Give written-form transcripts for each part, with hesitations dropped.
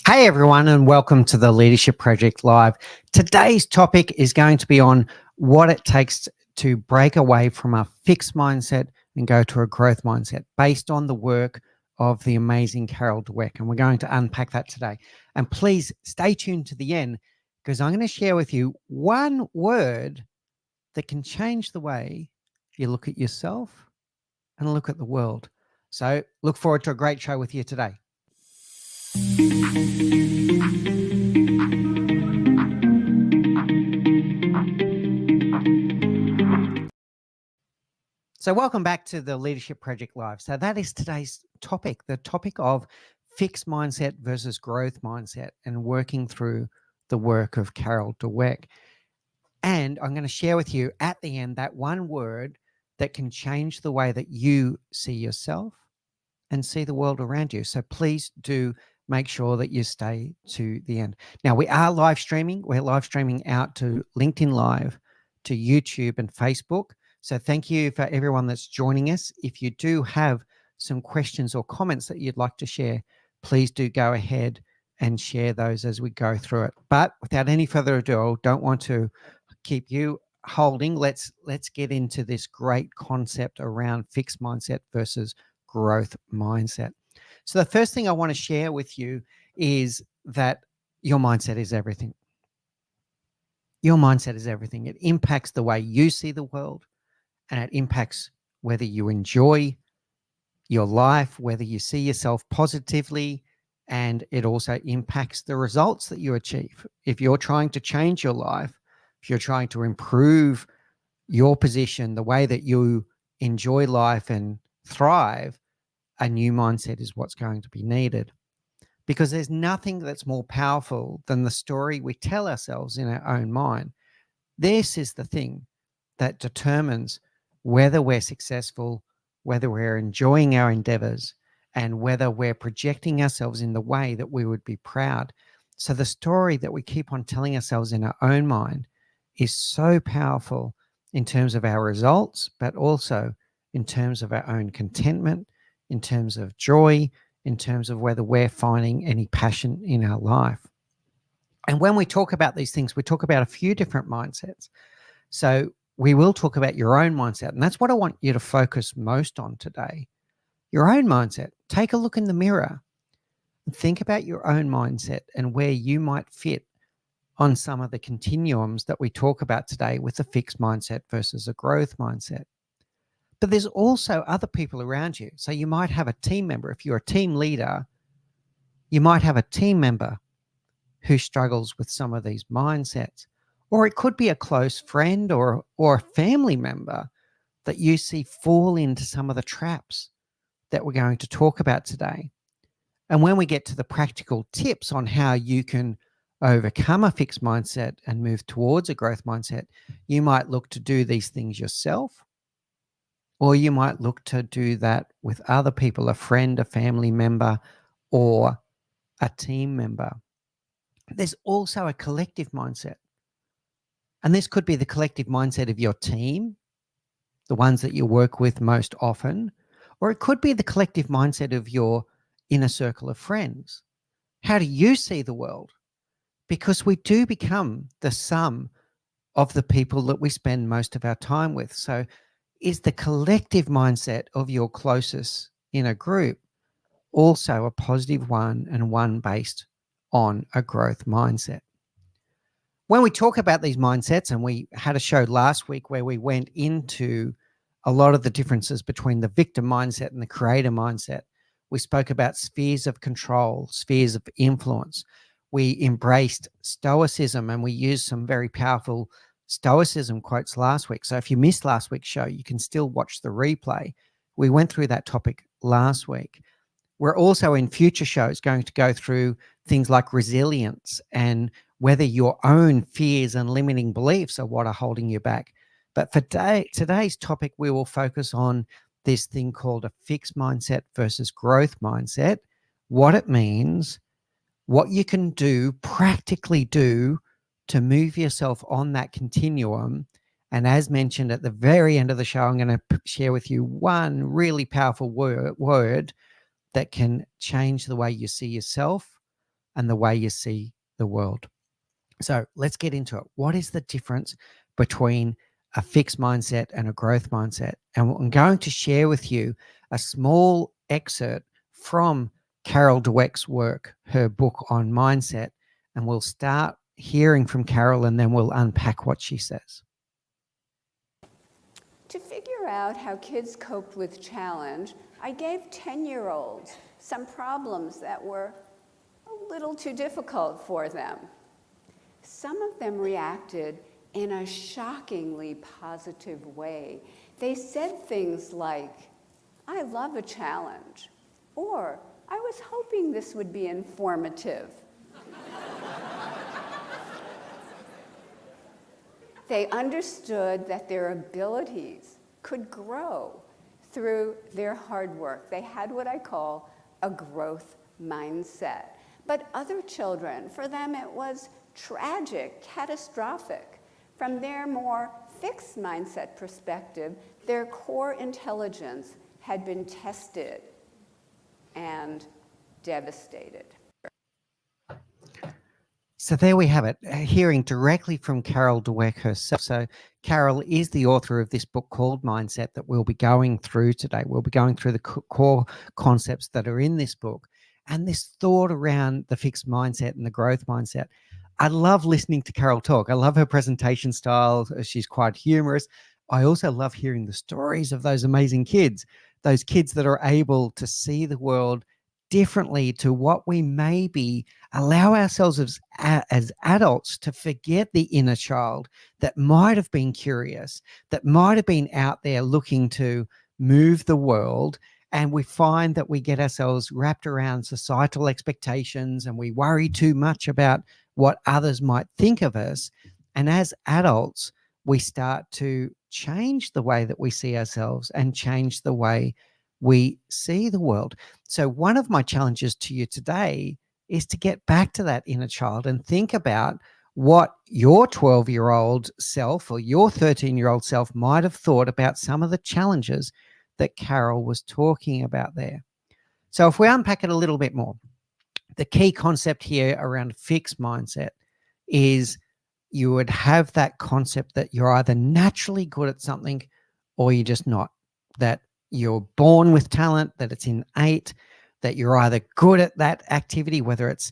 Hey everyone, and welcome to the Leadership Project Live. Today's topic is going to be on what it takes to break away from a fixed mindset and go to a growth mindset based on the work of the amazing Carol Dweck. And we're going to unpack that today. And please stay tuned to the end because I'm going to share with you one word that can change the way you look at yourself and look at the world. So look forward to a great show with you today. So welcome back to the Leadership Project Live. So that is today's topic, the topic of fixed mindset versus growth mindset and working through the work of Carol Dweck. And I'm going to share with you at the end that one word that can change the way that you see yourself and see the world around you. So please do make sure that you stay to the end. Now, we are live streaming. We're live streaming out to LinkedIn Live, to YouTube and Facebook. So thank you for everyone that's joining us. If you do have some questions or comments that you'd like to share, please do go ahead and share those as we go through it. But without any further ado, I don't want to keep you holding. Let's get into this great concept around fixed mindset versus growth mindset. So the first thing I want to share with you is that your mindset is everything. Your mindset is everything. It impacts the way you see the world, and it impacts whether you enjoy your life, whether you see yourself positively, and it also impacts the results that you achieve. If you're trying to change your life, if you're trying to improve your position, the way that you enjoy life and thrive, a new mindset is what's going to be needed. Because there's nothing that's more powerful than the story we tell ourselves in our own mind. This is the thing that determines whether we're successful, whether we're enjoying our endeavors, and whether we're projecting ourselves in the way that we would be proud. So the story that we keep on telling ourselves in our own mind is so powerful in terms of our results, but also in terms of our own contentment, in terms of joy, in terms of whether we're finding any passion in our life. And when we talk about these things, we talk about a few different mindsets. So we will talk about your own mindset. And that's what I want you to focus most on today. Your own mindset. Take a look in the mirror. Think about your own mindset and where you might fit on some of the continuums that we talk about today with a fixed mindset versus a growth mindset. But there's also other people around you. So you might have a team member. If you're a team leader, you might have a team member who struggles with some of these mindsets. Or it could be a close friend or a family member that you see fall into some of the traps that we're going to talk about today. And when we get to the practical tips on how you can overcome a fixed mindset and move towards a growth mindset, you might look to do these things yourself, or you might look to do that with other people, a friend, a family member, or a team member. There's also a collective mindset. And this could be the collective mindset of your team, the ones that you work with most often, or it could be the collective mindset of your inner circle of friends. How do you see the world? Because we do become the sum of the people that we spend most of our time with. So is the collective mindset of your closest in a group also a positive one and one based on a growth mindset? When we talk about these mindsets, and we had a show last week where we went into a lot of the differences between the victim mindset and the creator mindset. We spoke about spheres of control, spheres of influence. We embraced stoicism, and we used some very powerful stoicism quotes last week. So if you missed last week's show, you can still watch the replay. We went through that topic last week. We're also in future shows going to go through things like resilience and whether your own fears and limiting beliefs are what are holding you back. But for today's topic, we will focus on this thing called a fixed mindset versus growth mindset, what it means, what you can do, practically do to move yourself on that continuum. And as mentioned at the very end of the show, I'm going to share with you one really powerful word that can change the way you see yourself and the way you see the world. So let's get into it. What is the difference between a fixed mindset and a growth mindset? And I'm going to share with you a small excerpt from Carol Dweck's work, her book on mindset. And we'll start hearing from Carol and then we'll unpack what she says. To figure out how kids coped with challenge, I gave 10-year-olds some problems that were a little too difficult for them. Some of them reacted in a shockingly positive way. They said things like, "I love a challenge," or "I was hoping this would be informative." They understood that their abilities could grow through their hard work. They had what I call a growth mindset. But other children, for them it was tragic, catastrophic. From their more fixed mindset perspective, their core intelligence had been tested and devastated. So there we have it, hearing directly from Carol Dweck herself. So Carol is the author of this book called Mindset that we'll be going through today. We'll be going through the core concepts that are in this book and this thought around the fixed mindset and the growth mindset. I love listening to Carol talk. I love her presentation style. She's quite humorous. I also love hearing the stories of those amazing kids, those kids that are able to see the world differently to what we maybe allow ourselves as adults to forget the inner child that might have been curious, that might have been out there looking to move the world. And we find that we get ourselves wrapped around societal expectations and we worry too much about what others might think of us. And as adults, we start to change the way that we see ourselves and change the way we see the world. So one of my challenges to you today is to get back to that inner child and think about what your 12-year-old self or your 13-year-old self might have thought about some of the challenges that Carol was talking about there. So if we unpack it a little bit more, the key concept here around fixed mindset is you would have that concept that you're either naturally good at something or you're just not, that you're born with talent, that it's innate, that you're either good at that activity, whether it's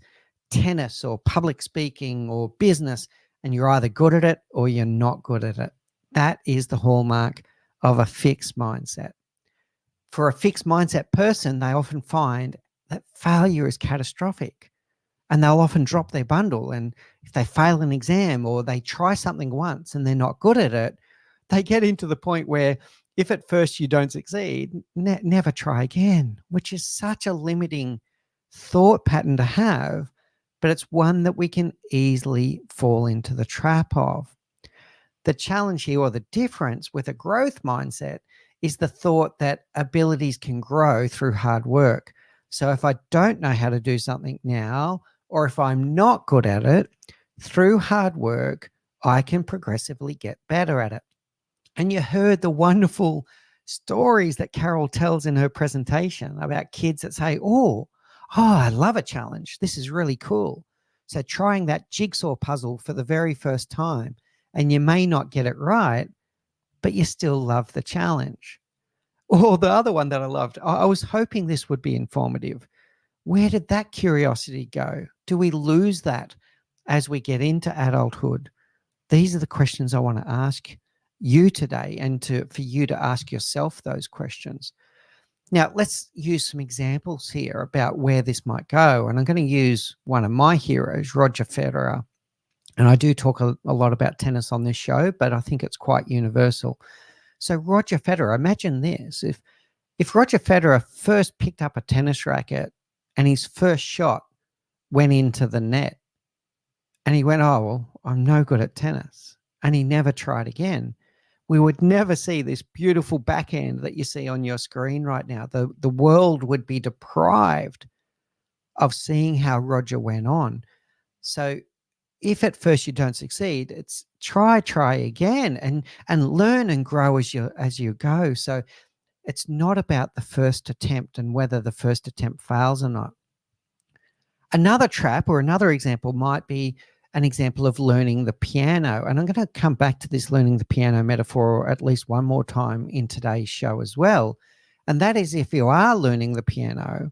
tennis or public speaking or business, and you're either good at it or you're not good at it. That is the hallmark of a fixed mindset. For a fixed mindset person, they often find that failure is catastrophic and they'll often drop their bundle. And if they fail an exam or they try something once and they're not good at it, they get into the point where if at first you don't succeed, never try again, which is such a limiting thought pattern to have, but it's one that we can easily fall into the trap of. The challenge here, or the difference with a growth mindset, is the thought that abilities can grow through hard work. So if I don't know how to do something now, or if I'm not good at it, through hard work, I can progressively get better at it. And you heard the wonderful stories that Carol tells in her presentation about kids that say, oh, I love a challenge. This is really cool. So trying that jigsaw puzzle for the very first time, and you may not get it right, but you still love the challenge. Or the other one that I loved, I was hoping this would be informative. Where did that curiosity go? Do we lose that as we get into adulthood? These are the questions I want to ask you today, and for you to ask yourself those questions. Now, let's use some examples here about where this might go. And I'm going to use one of my heroes, Roger Federer. And I do talk a lot about tennis on this show, but I think it's quite universal. So Roger Federer, imagine this. If Roger Federer first picked up a tennis racket and his first shot went into the net and he went, oh, well, I'm no good at tennis, and he never tried again, we would never see this beautiful backhand that you see on your screen right now. The world would be deprived of seeing how Roger went on. So if at first you don't succeed, it's try again and learn and grow as you go. So it's not about the first attempt and whether the first attempt fails or not. Another trap or another example might be an example of learning the piano. And I'm going to come back to this learning the piano metaphor at least one more time in today's show as well. And that is, if you are learning the piano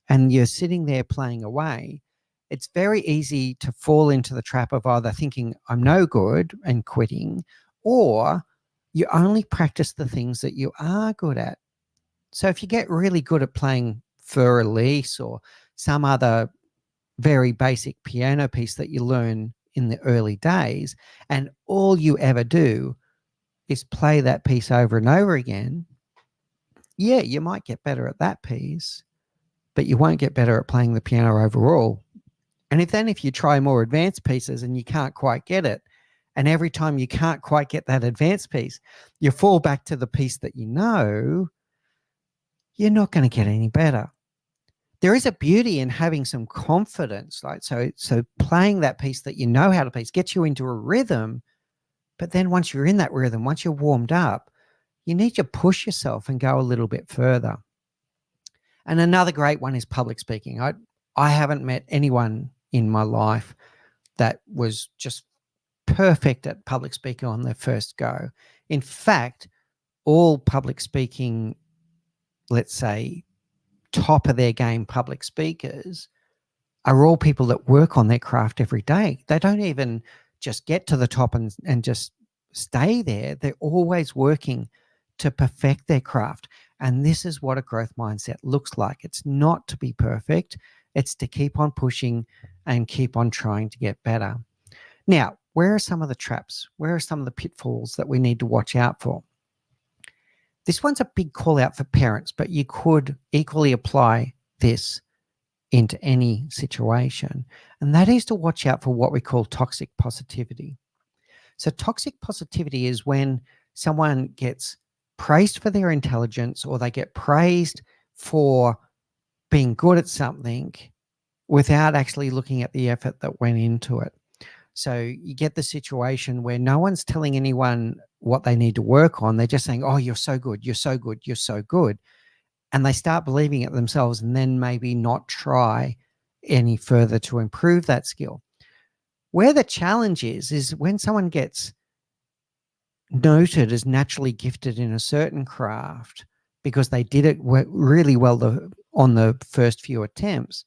and you're sitting there playing away, it's very easy to fall into the trap of either thinking I'm no good and quitting, or you only practice the things that you are good at. So if you get really good at playing Fur Elise or some other very basic piano piece that you learn in the early days, and all you ever do is play that piece over and over again, yeah, you might get better at that piece, but you won't get better at playing the piano overall. And if you try more advanced pieces and you can't quite get it, and every time you can't quite get that advanced piece, you fall back to the piece that you know, you're not going to get any better. There is a beauty in having some confidence, like so playing that piece that you know how to play gets you into a rhythm. But then once you're in that rhythm, once you're warmed up, you need to push yourself and go a little bit further. And another great one is public speaking. I haven't met anyone in my life that was just perfect at public speaking on their first go. In fact, all public speaking, let's say, top of their game public speakers are all people that work on their craft every day. They don't even just get to the top and just stay there. They're always working to perfect their craft. And this is what a growth mindset looks like. It's not to be perfect. It's to keep on pushing and keep on trying to get better. Now, where are some of the traps? Where are some of the pitfalls that we need to watch out for? This one's a big call out for parents, but you could equally apply this into any situation. And that is to watch out for what we call toxic positivity. So toxic positivity is when someone gets praised for their intelligence, or they get praised for being good at something without actually looking at the effort that went into it. So you get the situation where no one's telling anyone what they need to work on. They're just saying, oh, you're so good, you're so good, you're so good. And they start believing it themselves, and then maybe not try any further to improve that skill. Where the challenge is when someone gets noted as naturally gifted in a certain craft because they did it really well on the first few attempts.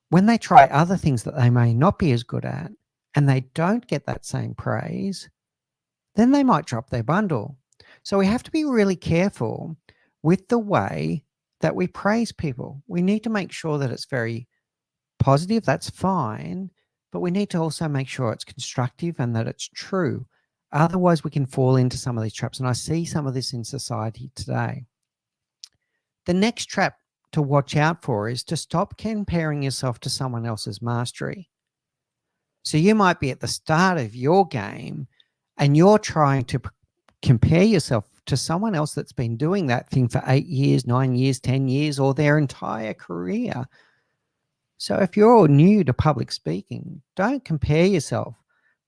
When they try other things that they may not be as good at and they don't get that same praise, then they might drop their bundle. So we have to be really careful with the way that we praise people. We need to make sure that it's very positive. That's fine. But we need to also make sure it's constructive and that it's true. Otherwise, we can fall into some of these traps. And I see some of this in society today. The next trap to watch out for is to stop comparing yourself to someone else's mastery. So you might be at the start of your game and you're trying to compare yourself to someone else that's been doing that thing for 8 years, 9 years, 10 years, or their entire career. So if you're new to public speaking, don't compare yourself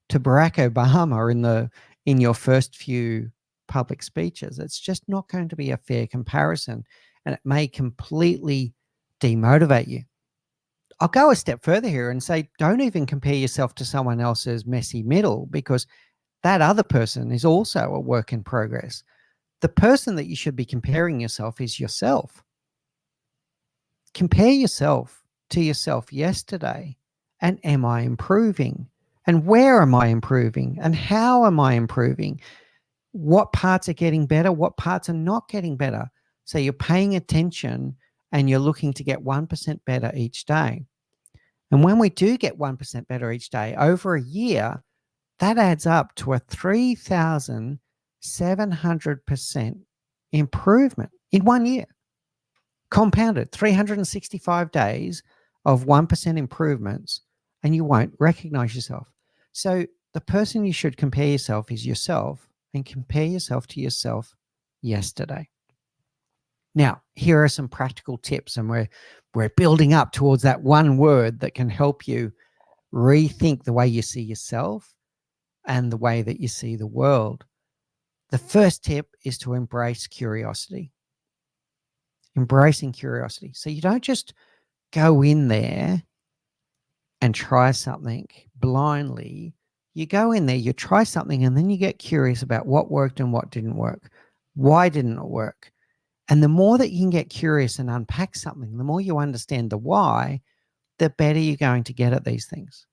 to Barack Obama in your first few public speeches. It's just not going to be a fair comparison, and it may completely demotivate you. I'll go a step further here and say, don't even compare yourself to someone else's messy middle, because that other person is also a work in progress. The person that you should be comparing yourself is yourself. Compare yourself to yourself yesterday. And am I improving? And where am I improving? And how am I improving? What parts are getting better? What parts are not getting better? So you're paying attention and you're looking to get 1% better each day. And when we do get 1% better each day over a year, that adds up to a 3,700% improvement in 1 year. Compounded 365 days of 1% improvements, and you won't recognize yourself. So the person you should compare yourself is yourself, and compare yourself to yourself yesterday. Now, here are some practical tips, and we're building up towards that one word that can help you rethink the way you see yourself and the way that you see the world. The first tip is to embrace curiosity. Embracing curiosity. So you don't just go in there and try something blindly, you go in there, you try something, and then you get curious about what worked and what didn't work. Why didn't it work? And the more that you can get curious and unpack something, the more you understand the why, the better you're going to get at these things.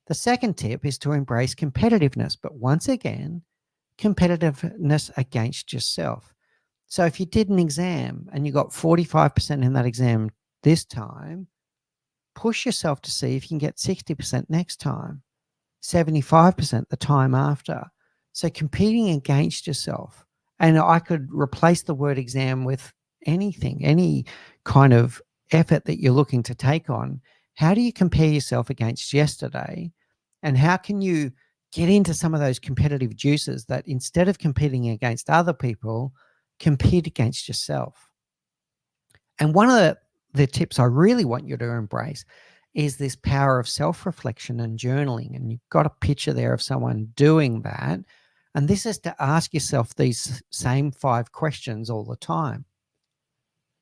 The second tip is to embrace competitiveness, but once again, competitiveness against yourself. So if you did an exam and you got 45% in that exam this time, push yourself to see if you can get 60% next time, 75% the time after. So competing against yourself. And I could replace the word exam with anything, any kind of effort that you're looking to take on. How do you compare yourself against yesterday? And how can you get into some of those competitive juices that instead of competing against other people, compete against yourself? And one of the tips I really want you to embrace is this power of self-reflection and journaling. And you've got a picture there of someone doing that. And this is to ask yourself these same 5 questions all the time.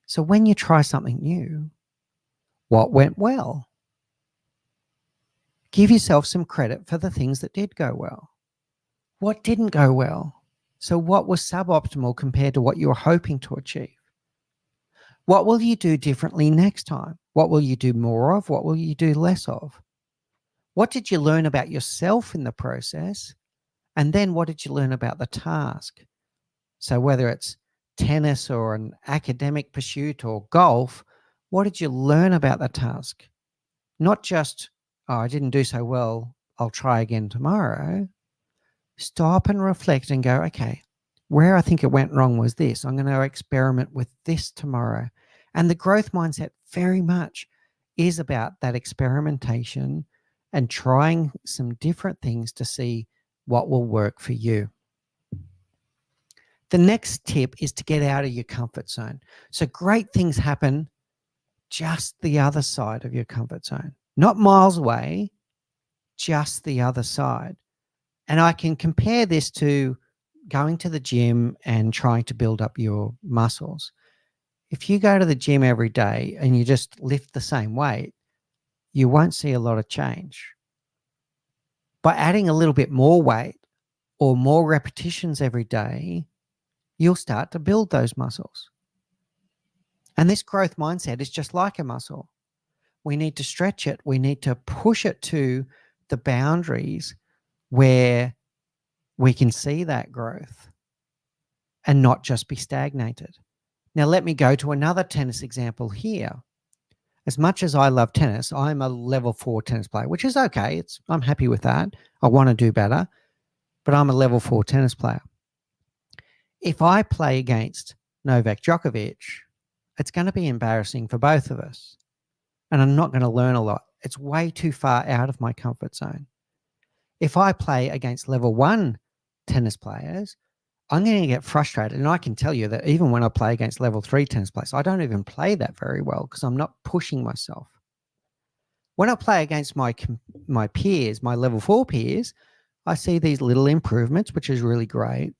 So when you try something new, what went well? Give yourself some credit for the things that did go well. What didn't go well? So what was suboptimal compared to what you were hoping to achieve? What will you do differently next time? What will you do more of? What will you do less of? What did you learn about yourself in the process? And then what did you learn about the task? So whether it's tennis or an academic pursuit or golf, what did you learn about the task? Not just, oh, I didn't do so well, I'll try again tomorrow. Stop and reflect and go, okay, where I think it went wrong was this. I'm going to experiment with this tomorrow. And the growth mindset very much is about that experimentation and trying some different things to see what will work for you. The next tip is to get out of your comfort zone. So great things happen just the other side of your comfort zone, not miles away, just the other side. And I can compare this to going to the gym and trying to build up your muscles. If you go to the gym every day and you just lift the same weight, you won't see a lot of change. By adding a little bit more weight or more repetitions every day, you'll start to build those muscles. And this growth mindset is just like a muscle. We need to stretch it. We need to push it to the boundaries where we can see that growth and not just be stagnated. Now, let me go to another tennis example here. As much as I love tennis, I'm a level 4 tennis player, which is okay. I'm happy with that. I want to do better, but I'm a level 4 tennis player. If I play against Novak Djokovic, it's going to be embarrassing for both of us. And I'm not going to learn a lot. It's way too far out of my comfort zone. If I play against level 1 tennis players, I'm going to get frustrated. And I can tell you that even when I play against level 3 tennis players, I don't even play that very well because I'm not pushing myself. When I play against my peers, my level 4 peers, I see these little improvements, which is really great.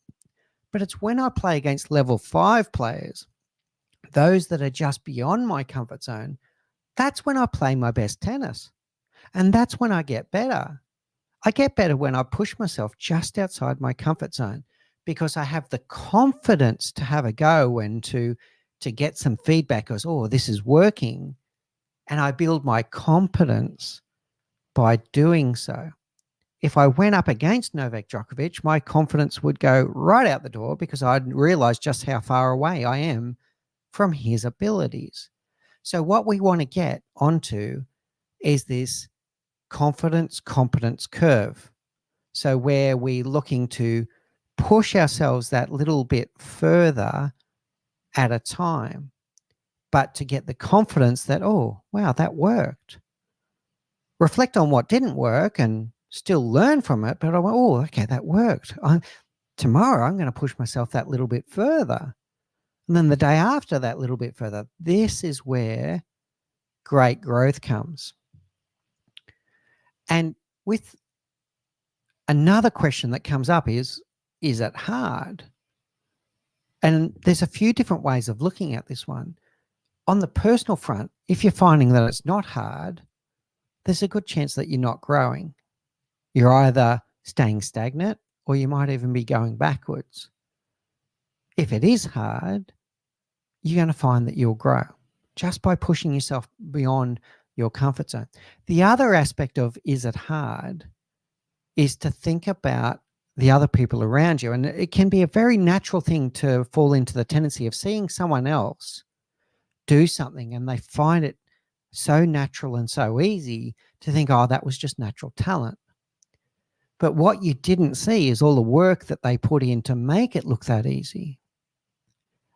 But it's when I play against level 5 players, those that are just beyond my comfort zone, that's when I play my best tennis. And that's when I get better. I get better when I push myself just outside my comfort zone because I have the confidence to have a go and to get some feedback as, oh, this is working. And I build my confidence by doing so. If I went up against Novak Djokovic, my confidence would go right out the door because I'd realize just how far away I am from his abilities. So what we want to get onto is this confidence competence curve. So where we're looking to push ourselves that little bit further at a time, but to get the confidence that, oh, wow, that worked. Reflect on what didn't work and still learn from it, but I went, oh, okay, that worked. Tomorrow I'm going to push myself that little bit further. And then the day after that little bit further. This is where great growth comes. And with another question that comes up is it hard? And there's a few different ways of looking at this one. On the personal front, if you're finding that it's not hard, there's a good chance that you're not growing. You're either staying stagnant or you might even be going backwards. If it is hard, you're going to find that you'll grow just by pushing yourself beyond your comfort zone. The other aspect of is it hard is to think about the other people around you. And it can be a very natural thing to fall into the tendency of seeing someone else do something and they find it so natural and so easy to think, oh, that was just natural talent. But what you didn't see is all the work that they put in to make it look that easy.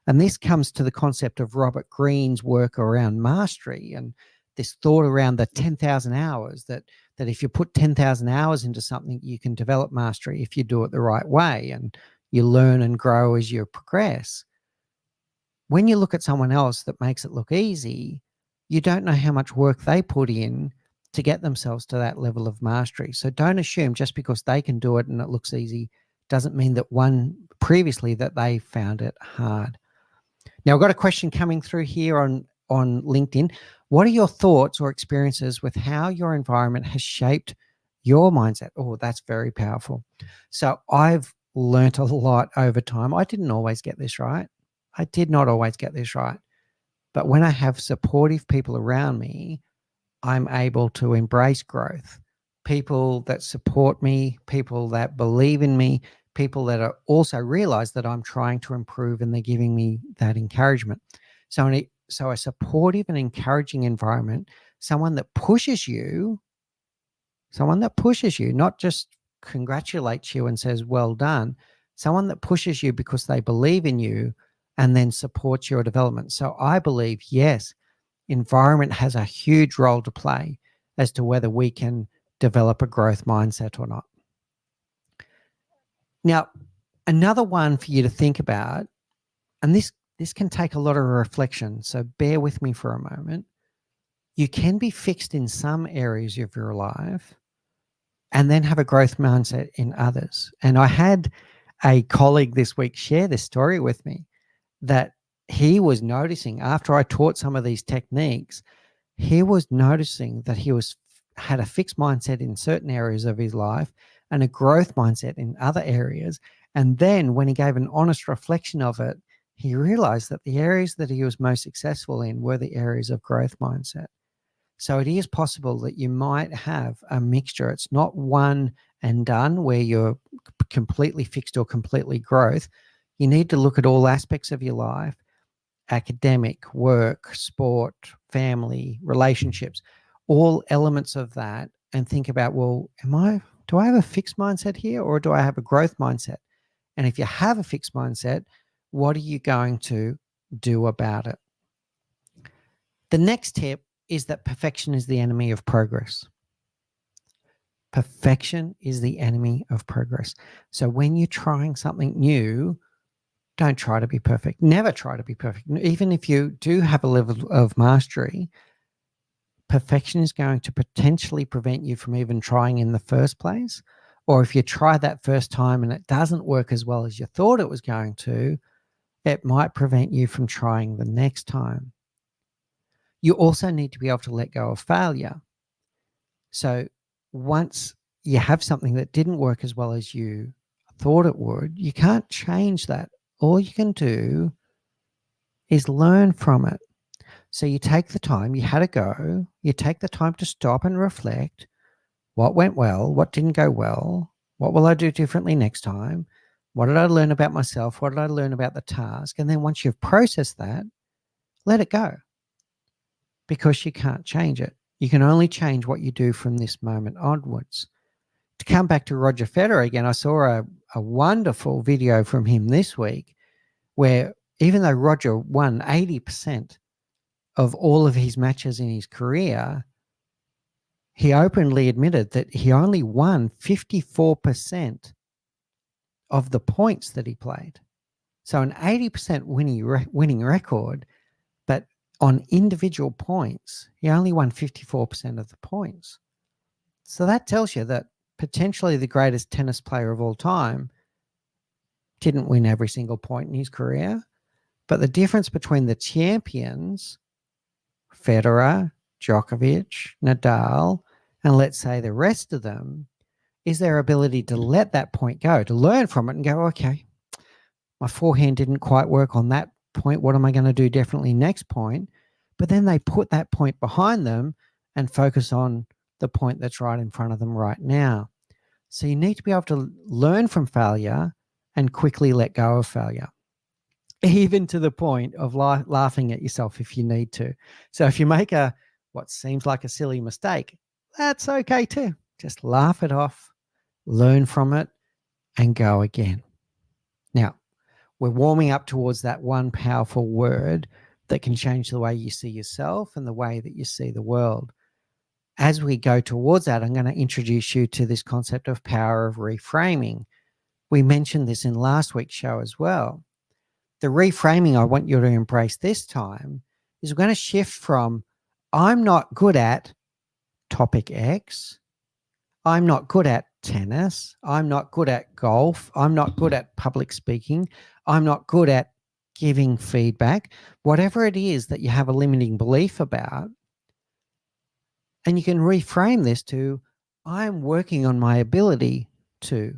And this comes to the concept of Robert Greene's work around mastery and this thought around the 10,000 hours that if you put 10,000 hours into something, you can develop mastery if you do it the right way and you learn and grow as you progress. When you look at someone else that makes it look easy, you don't know how much work they put in to get themselves to that level of mastery. So don't assume just because they can do it and it looks easy doesn't mean that one previously that they found it hard. Now, I've got a question coming through here on LinkedIn. What are your thoughts or experiences with how your environment has shaped your mindset? Oh, that's very powerful. So I've learnt a lot over time. I didn't always get this right. I did not always get this right. But when I have supportive people around me, I'm able to embrace growth. People that support me, people that believe in me, people that are also realize that I'm trying to improve and they're giving me that encouragement. So a supportive and encouraging environment, someone that pushes you, not just congratulates you and says, well done, someone that pushes you because they believe in you and then supports your development. So I believe, yes, environment has a huge role to play as to whether we can develop a growth mindset or not. Now, another one for you to think about, and this can take a lot of reflection, so bear with me for a moment. You can be fixed in some areas of your life and then have a growth mindset in others. And I had a colleague this week share this story with me that he was noticing after I taught some of these techniques, he was noticing that he had a fixed mindset in certain areas of his life and a growth mindset in other areas. And then when he gave an honest reflection of it, he realized that the areas that he was most successful in were the areas of growth mindset. So it is possible that you might have a mixture. It's not one and done where you're completely fixed or completely growth. You need to look at all aspects of your life, academic, work, sport, family, relationships, all elements of that, and think about, well, do I have a fixed mindset here or do I have a growth mindset? And if you have a fixed mindset, what are you going to do about it? The next tip is that perfection is the enemy of progress. Perfection is the enemy of progress. So when you're trying something new, don't try to be perfect. Never try to be perfect. Even if you do have a level of mastery, perfection is going to potentially prevent you from even trying in the first place. Or if you try that first time and it doesn't work as well as you thought it was going to, it might prevent you from trying the next time. You also need to be able to let go of failure. So once you have something that didn't work as well as you thought it would, you can't change that. All you can do is learn from it. So you take the time, you had a go, you take the time to stop and reflect. What went well? What didn't go well? What will I do differently next time? What did I learn about myself? What did I learn about the task? And then once you've processed that, let it go, because you can't change it. You can only change what you do from this moment onwards. To come back to Roger Federer again, I saw a wonderful video from him this week where even though Roger won 80% of all of his matches in his career, he openly admitted that he only won 54% of the points that he played. So an 80% winning record, but on individual points, he only won 54% of the points. So that tells you that potentially the greatest tennis player of all time didn't win every single point in his career. But the difference between the champions, Federer, Djokovic, Nadal, And let's say the rest of them is their ability to let that point go, to learn from it and go, okay, my forehand didn't quite work on that point. What am I going to do differently next point? But then they put that point behind them and focus on the point that's right in front of them right now. So you need to be able to learn from failure and quickly let go of failure, even to the point of laughing at yourself if you need to. So if you make what seems like a silly mistake, that's okay too. Just laugh it off, learn from it, and go again. Now, we're warming up towards that one powerful word that can change the way you see yourself and the way that you see the world. As we go towards that, I'm going to introduce you to this concept of power of reframing. We mentioned this in last week's show as well. The reframing I want you to embrace this time is we're going to shift from I'm not good at topic X, I'm not good at tennis, I'm not good at golf, I'm not good at public speaking, I'm not good at giving feedback, whatever it is that you have a limiting belief about. And you can reframe this to I'm working on my ability to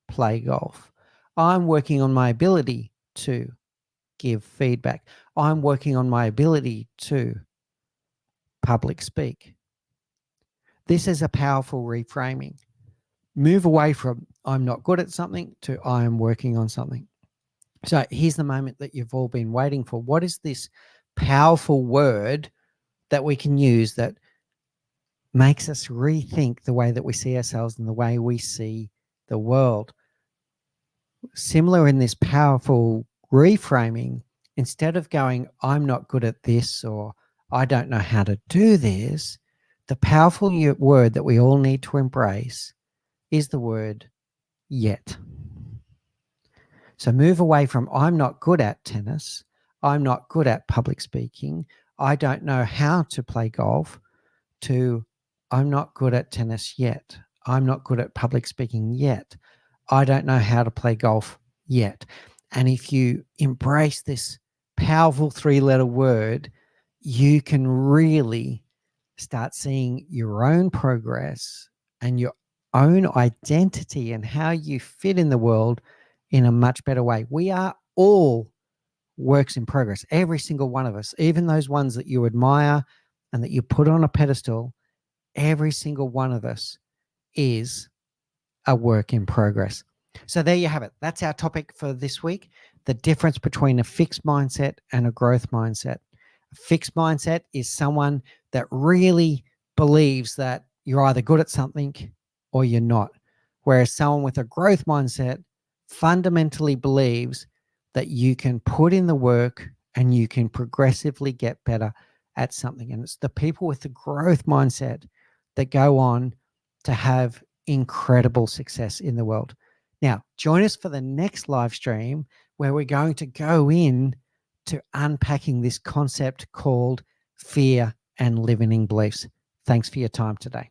play golf. I'm working on my ability to give feedback. I'm working on my ability to public speak. This is a powerful reframing. Move away from I'm not good at something to I am working on something. So here's the moment that you've all been waiting for. What is this powerful word that we can use that makes us rethink the way that we see ourselves and the way we see the world? Similar in this powerful reframing, instead of going, I'm not good at this or I don't know how to do this, the powerful word that we all need to embrace is the word yet. So move away from I'm not good at tennis, I'm not good at public speaking, I don't know how to play golf, to I'm not good at tennis yet, I'm not good at public speaking yet, I don't know how to play golf yet. And if you embrace this powerful 3-letter word, you can really start seeing your own progress and your own identity and how you fit in the world in a much better way. We are all works in progress, every single one of us, even those ones that you admire and that you put on a pedestal. Every single one of us is a work in progress. So there you have it. That's our topic for this week, the difference between a fixed mindset and a growth mindset. A fixed mindset is someone that really believes that you're either good at something or you're not, whereas someone with a growth mindset fundamentally believes that you can put in the work and you can progressively get better at something. And it's the people with the growth mindset that go on to have incredible success in the world. Now, join us for the next live stream where we're going to go in to unpacking this concept called fear and limiting beliefs. Thanks for your time today.